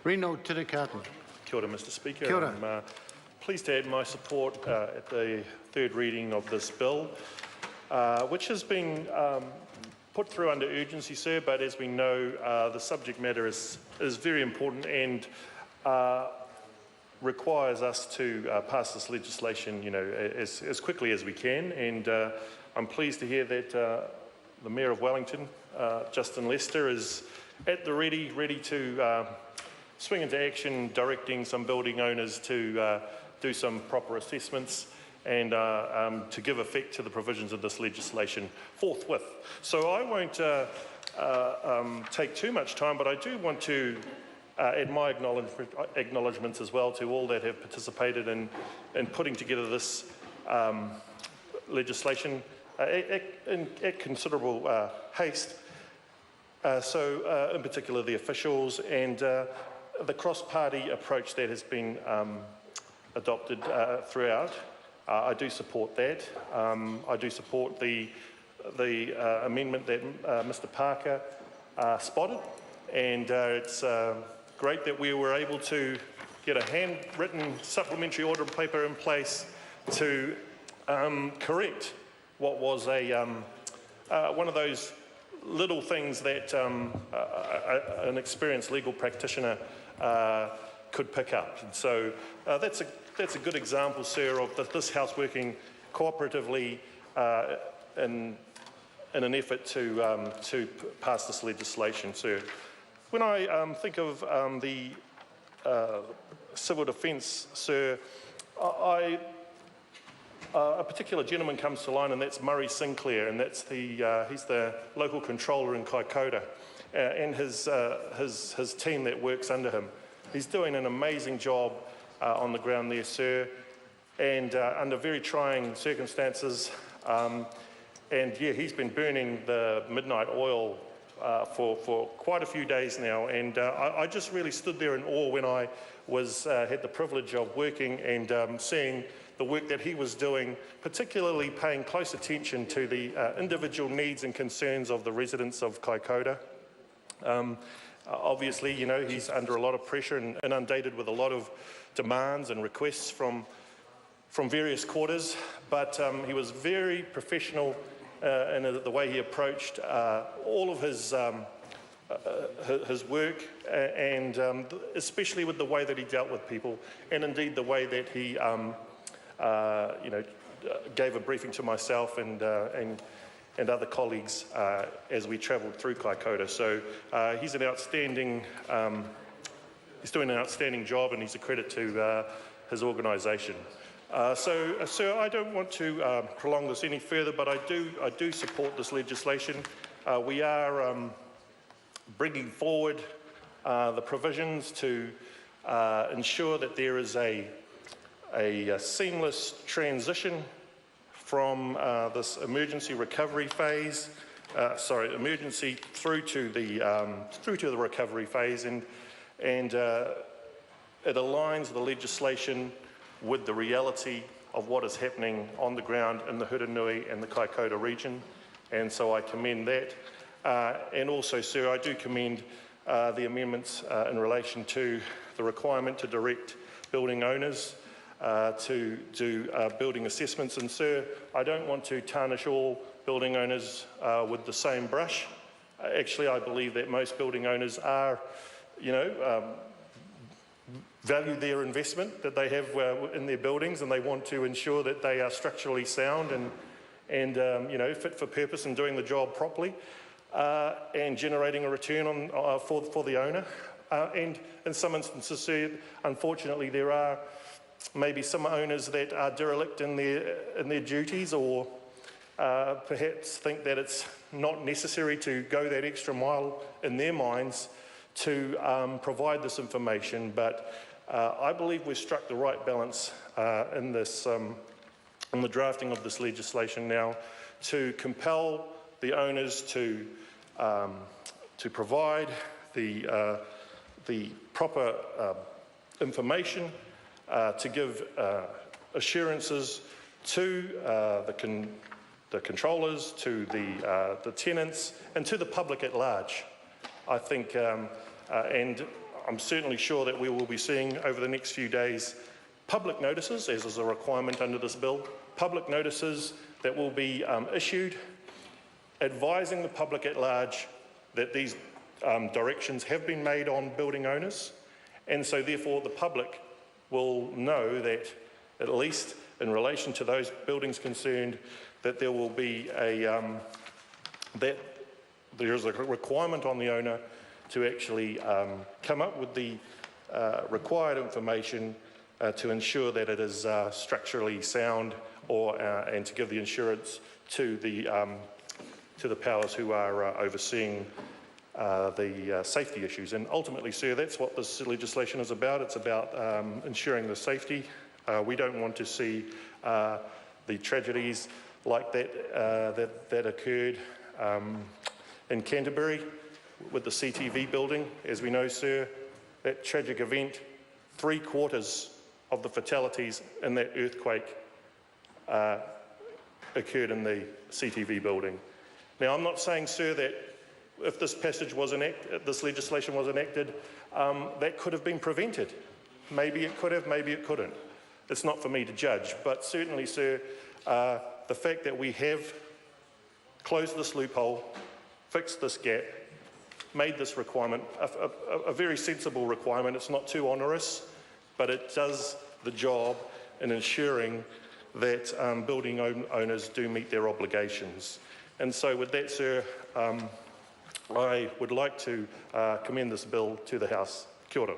Reno Tirikartan. Kia ora, Mr Speaker. Kia ora. I'm pleased to add my support at the third reading of this bill, which has been put through under urgency, sir, but as we know, the subject matter is very important and requires us to pass this legislation, as quickly as we can. And I'm pleased to hear that the Mayor of Wellington, Justin Lester, is at the ready to swing into action, directing some building owners to do some proper assessments and to give effect to the provisions of this legislation forthwith. So I won't take too much time, but I do want to add my acknowledgements as well to all that have participated in putting together this legislation at considerable haste. So in particular the officials and the cross-party approach that has been adopted throughout. I do support that. I do support the amendment that Mr Parker spotted, and it's great that we were able to get a handwritten supplementary order of paper in place to correct what was one of those little things that an experienced legal practitioner could pick up. And so that's a good example, sir, of this House working cooperatively in an effort to pass this legislation, sir. When I think of the civil defence, sir, a particular gentleman comes to mind, and that's Murray Sinclair, and that's he's the local controller in Kaikoura, and his team that works under him. He's doing an amazing job on the ground there, sir, and under very trying circumstances. And yeah, he's been burning the midnight oil for quite a few days now, and I just really stood there in awe when I had the privilege of working and seeing the work that he was doing, particularly paying close attention to the individual needs and concerns of the residents of Kaikoura. Obviously, he's under a lot of pressure and inundated with a lot of demands and requests from various quarters, but he was very professional in the way he approached all of his work, and especially with the way that he dealt with people, and indeed the way that he gave a briefing to myself and other colleagues as we travelled through Kaikoura. So he's doing an outstanding job, and he's a credit to his organisation. Sir, I don't want to prolong this any further, but I do support this legislation. We are bringing forward the provisions to ensure that there is a seamless transition from this emergency recovery phase, emergency through to the recovery phase, and it aligns the legislation with the reality of what is happening on the ground in the Huranui and the Kaikoura region, and so I commend that. And also, sir, I do commend the amendments in relation to the requirement to direct building owners to do building assessments. And sir, I don't want to tarnish all building owners with the same brush. Actually, I believe that most building owners are, value their investment that they have in their buildings, and they want to ensure that they are structurally sound and fit for purpose and doing the job properly and generating a return for the owner. And in some instances, sir, unfortunately, there are maybe some owners that are derelict in their duties, or perhaps think that it's not necessary to go that extra mile in their minds to provide this information. But I believe we've struck the right balance in the drafting of this legislation now to compel the owners to provide the proper information, to give assurances to the controllers, to the tenants, and to the public at large. I think, and I'm certainly sure that we will be seeing over the next few days public notices, as is a requirement under this bill, public notices that will be issued advising the public at large that these directions have been made on building owners, and so therefore the public will know that, at least in relation to those buildings concerned, that there will be that there is a requirement on the owner to actually come up with the required information to ensure that it is structurally sound, and to give the insurance to the powers who are overseeing the safety issues. And ultimately, sir, that's what this legislation is about. It's about ensuring the safety. We don't want to see the tragedies like that occurred in Canterbury with the CTV building. As we know, sir, that tragic event, 3/4 of the fatalities in that earthquake occurred in the CTV building. Now, I'm not saying, sir, that if this passage was enacted, this legislation was enacted, that could have been prevented. Maybe it could have, maybe it couldn't. It's not for me to judge, but certainly, sir, the fact that we have closed this loophole, fixed this gap, made this requirement a very sensible requirement. It's not too onerous, but it does the job in ensuring that building owners do meet their obligations. And so with that, sir, I would like to commend this bill to the House. Kia ora.